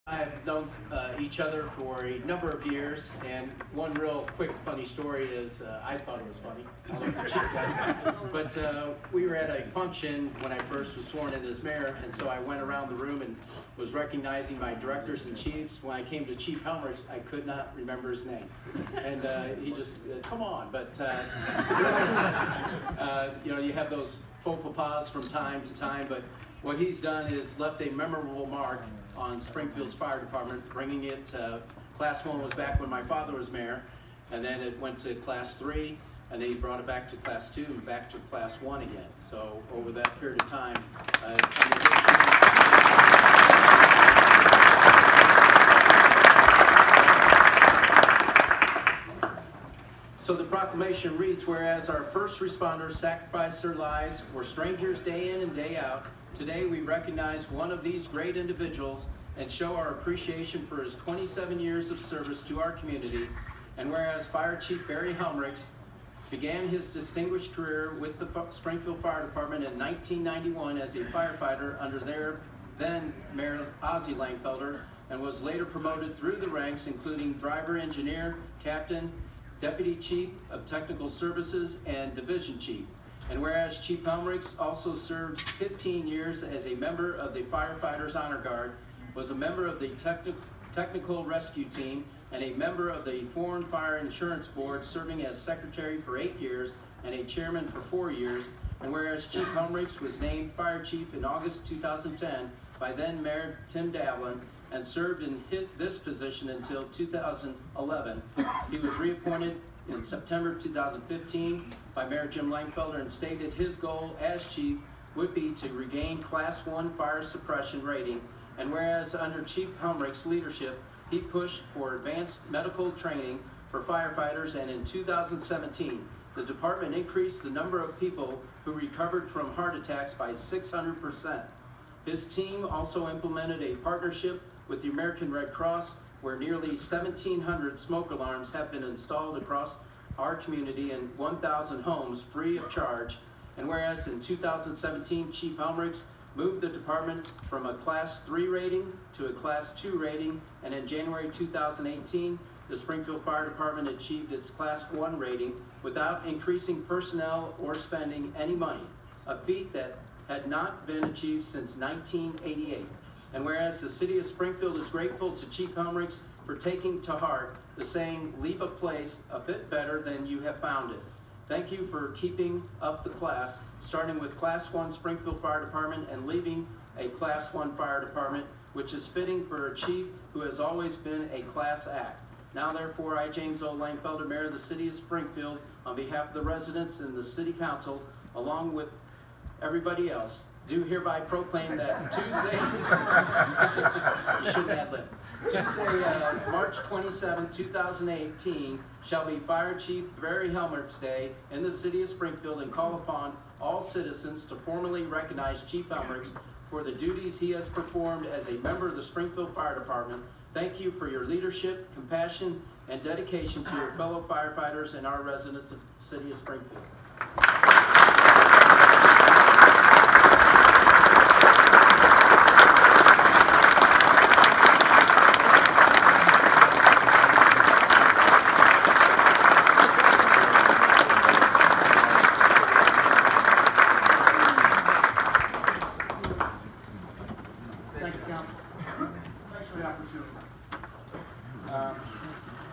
I have known each other for a number of years, and one real quick funny story is, I thought it was funny, I don't know if the chief does, but we were at a function when I first was sworn in as mayor, and so I went around the room and was recognizing my directors and chiefs. When I came to Chief Helmerichs, I could not remember his name, and he just, come on, but you know, you have those faux pas from time to time, but what he's done is left a memorable mark on Springfield's fire department, bringing it to Class 1 was back when my father was mayor, and then it went to Class 3, and then he brought it back to Class 2 and back to Class 1 again. So over that period of time, so the proclamation reads, whereas our first responders sacrificed their lives, were strangers day in and day out, today we recognize one of these great individuals and show our appreciation for his 27 years of service to our community. And whereas Fire Chief Barry Helmerichs began his distinguished career with the Springfield Fire Department in 1991 as a firefighter under their then Mayor Jim Langfelder, and was later promoted through the ranks, including driver, engineer, captain, deputy chief of technical services, and division chief. And whereas Chief Helmerichs also served 15 years as a member of the Firefighters Honor Guard, was a member of the Technical Rescue Team, and a member of the Foreign Fire Insurance Board, serving as secretary for 8 years and a chairman for 4 years. And whereas Chief Helmerichs was named Fire Chief in August 2010 by then Mayor Tim Davlin, and served in this position until 2011. He was reappointed in September 2015 by Mayor Jim Langfelder, and stated his goal as chief would be to regain Class 1 fire suppression rating. And whereas under Chief Helmerichs' leadership, he pushed for advanced medical training for firefighters, and in 2017, the department increased the number of people who recovered from heart attacks by 600%. His team also implemented a partnership with the American Red Cross, where nearly 1,700 smoke alarms have been installed across our community in 1,000 homes free of charge. And whereas in 2017, Chief Helmerichs moved the department from a Class 3 rating to a Class 2 rating, and in January 2018, the Springfield Fire Department achieved its Class 1 rating without increasing personnel or spending any money, a feat that had not been achieved since 1988. And whereas the city of Springfield is grateful to Chief Helmerichs for taking to heart the saying, leave a place a bit better than you have found it. Thank you for keeping up the class, starting with Class 1 Springfield Fire Department and leaving a Class 1 Fire Department, which is fitting for a chief who has always been a class act. Now therefore, I, James O. Langfelder, Mayor of the City of Springfield, on behalf of the residents and the City Council, along with everybody else, do hereby proclaim that Tuesday, you shouldn't ad-lib. Tuesday, March 27, 2018, shall be Fire Chief Barry Helmerichs Day in the City of Springfield, and call upon all citizens to formally recognize Chief Helmerichs for the duties he has performed as a member of the Springfield Fire Department. Thank you for your leadership, compassion, and dedication to your fellow firefighters and our residents of the City of Springfield.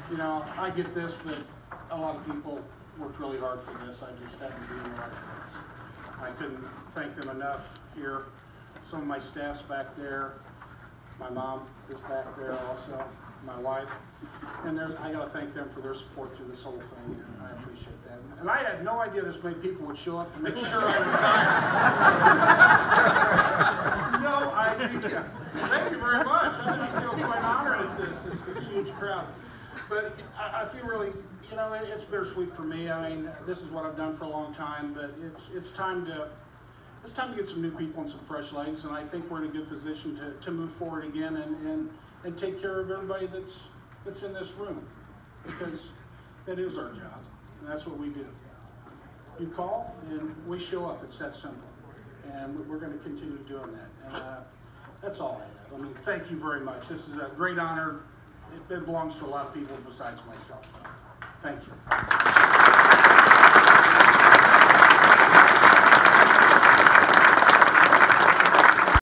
You know, I get this, but a lot of people worked really hard for this. I just happened to be in the right place. I couldn't thank them enough here. Some of my staff's back there. My mom is back there also, my wife. And I got to thank them for their support through this whole thing. I appreciate that. And I had no idea this many people would show up to make sure I retired. No idea. Thank you very much. I feel quite honored at this huge crowd. But I feel really, you know, it's bittersweet for me. I mean, this is what I've done for a long time, but it's time to get some new people and some fresh legs, and I think we're in a good position to move forward again and take care of everybody that's in this room, because that is our job, and that's what we do. You call, and we show up. It's that simple, and we're going to continue doing that. And That's all I have. I mean, thank you very much. This is a great honor. It belongs to a lot of people besides myself. Thank you.